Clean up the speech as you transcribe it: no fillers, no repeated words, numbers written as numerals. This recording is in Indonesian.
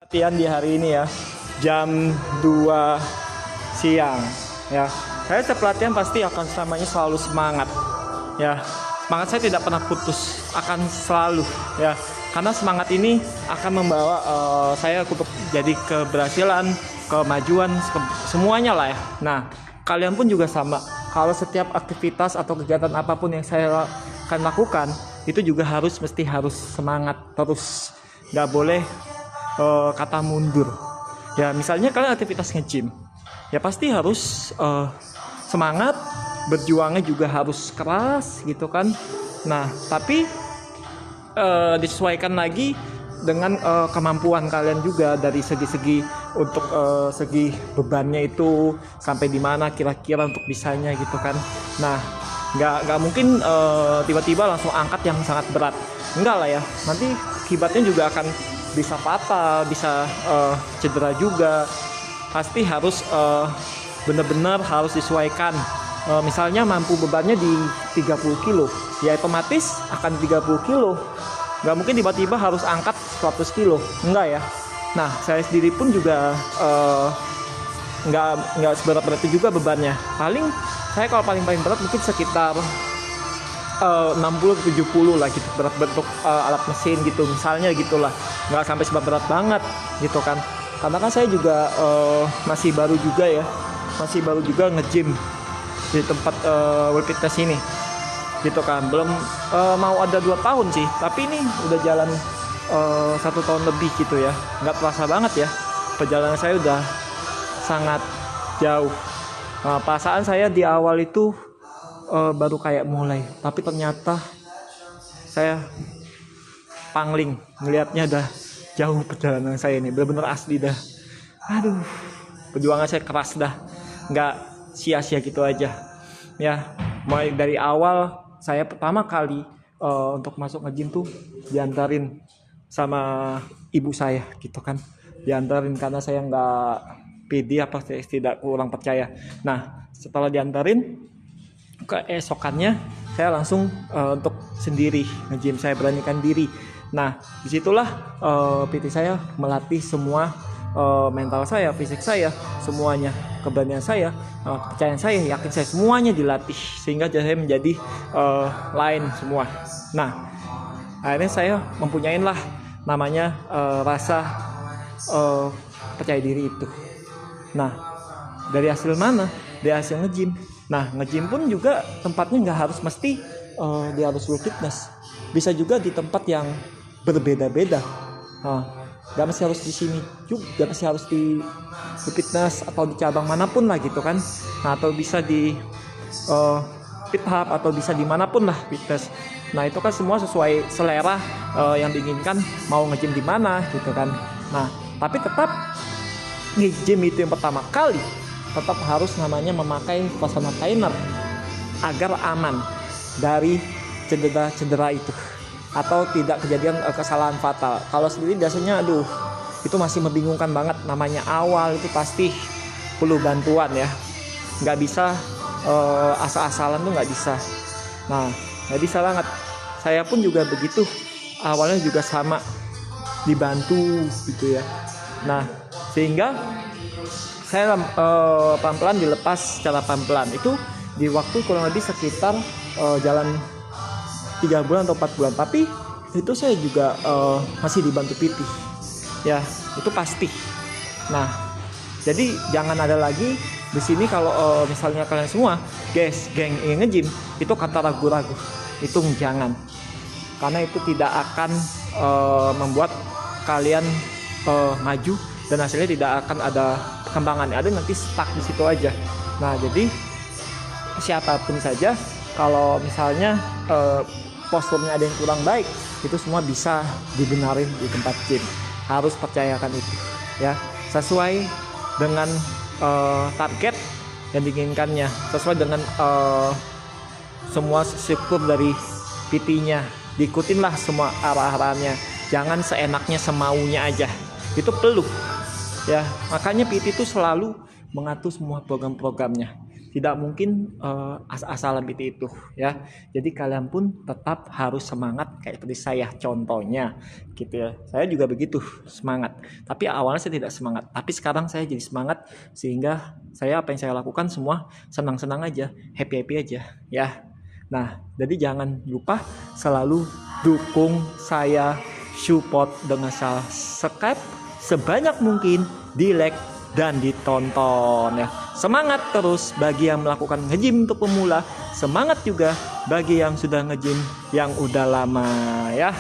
latihan di hari ini ya, jam 2 siang ya. Saya setiap latihan pasti akan selamanya selalu semangat ya. Semangat saya tidak pernah putus, akan selalu ya. Karena semangat ini akan membawa saya untuk jadi keberhasilan, kemajuan, semuanya lah ya. Nah, kalian pun juga sama. Kalau setiap aktivitas atau kegiatan apapun yang saya akan lakukan, itu juga mesti harus semangat terus. Nggak boleh kata mundur. Ya, misalnya kalian aktivitas nge-gym, ya pasti harus semangat, berjuangnya juga harus keras gitu kan. Nah, tapi disesuaikan lagi dengan kemampuan kalian juga dari segi-segi untuk segi bebannya itu sampai di mana kira-kira untuk bisanya gitu kan. Nah, nggak mungkin tiba-tiba langsung angkat yang sangat berat, enggak lah ya. Nanti akibatnya juga akan bisa fatal, bisa cedera juga. Pasti harus benar-benar harus disesuaikan. Misalnya mampu bebannya di 30 kilo, ya otomatis akan 30 kilo. Nggak mungkin tiba-tiba harus angkat 100 kilo, enggak ya. Nah, saya sendiri pun juga nggak seberat-berat itu juga bebannya. Saya kalau paling berat mungkin sekitar 60-70 lah gitu, berat bentuk alat mesin gitu misalnya gitulah. Nggak sampai seberat banget gitu kan. Karena kan saya juga masih baru juga nge-gym di tempat World Fitness ini gitu kan. Belum mau ada 2 tahun sih, tapi ini udah jalan 1 tahun lebih gitu ya. Nggak terasa banget ya, perjalanan saya udah sangat jauh. Perasaan saya di awal itu baru kayak mulai, tapi ternyata saya pangling ngelihatnya udah jauh perjalanan saya ini, benar-benar asli dah. Aduh, perjuangan saya keras dah, nggak sia-sia gitu aja ya. Mulai dari awal saya pertama kali untuk masuk nge-gym tuh diantarin sama ibu saya gitu kan, diantarin karena saya nggak pede apa saya tidak kurang percaya. Nah, setelah diantarin, keesokannya saya langsung untuk sendiri nge-gym, saya beranikan diri. Nah, disitulah PT saya melatih semua mental saya, fisik saya, semuanya, keberanian saya, kepercayaan saya, yakin saya, semuanya dilatih sehingga saya menjadi lain semua. Nah, akhirnya saya mempunyai lah namanya rasa percaya diri itu. Nah, dari hasil mana? Dari hasil nge-gym. Nah, nge-gym pun juga tempatnya nggak harus mesti di harus World Fitness, bisa juga di tempat yang berbeda-beda. Gak mesti harus di sini juga, gak mesti harus di fitness atau di cabang manapun lah gitu kan. Nah, atau bisa di Fit Hub atau bisa dimanapun lah fitness. Nah, itu kan semua sesuai selera yang diinginkan, mau nge-gym di mana gitu kan. Nah, tapi tetap nge-gym itu yang pertama kali tetap harus namanya memakai personal trainer agar aman dari cedera itu atau tidak kejadian kesalahan fatal. Kalau sendiri biasanya itu masih membingungkan banget, namanya awal itu pasti perlu bantuan ya. Nggak bisa asal-asalan tuh nggak bisa. Nah, nggak bisa banget. Saya pun juga begitu, awalnya juga sama dibantu gitu ya. Nah, sehingga saya pelan-pelan dilepas secara pelan-pelan. Itu di waktu kurang lebih sekitar jalan 3 bulan atau 4 bulan. Tapi itu saya juga masih dibantu PT ya, itu pasti. Nah, jadi jangan ada lagi di sini kalau misalnya kalian semua geng ingin nge-gym itu kata ragu-ragu, itu jangan, karena itu tidak akan membuat kalian maju dan hasilnya tidak akan ada perkembangan, ada nanti stuck di situ aja. Nah, jadi siapapun saja kalau misalnya posturnya ada yang kurang baik, itu semua bisa dibenarin di tempat gym. Harus percayakan itu ya, sesuai dengan target yang diinginkannya, sesuai dengan semua struktur dari PT-nya, diikutinlah semua arah-arahannya, jangan seenaknya semaunya aja, itu perlu ya. Makanya PT itu selalu mengatur semua program-programnya, tidak mungkin asal-asalan itu ya. Jadi kalian pun tetap harus semangat kayak seperti saya contohnya gitu ya. Saya juga begitu semangat. Tapi awalnya saya tidak semangat. Tapi sekarang saya jadi semangat sehingga saya apa yang saya lakukan semua senang-senang aja, happy-happy aja ya. Nah, jadi jangan lupa selalu dukung saya, support dengan subscribe sebanyak mungkin, di like dan ditonton ya. Semangat terus bagi yang melakukan nge-gym untuk pemula, semangat juga bagi yang sudah nge-gym yang udah lama ya.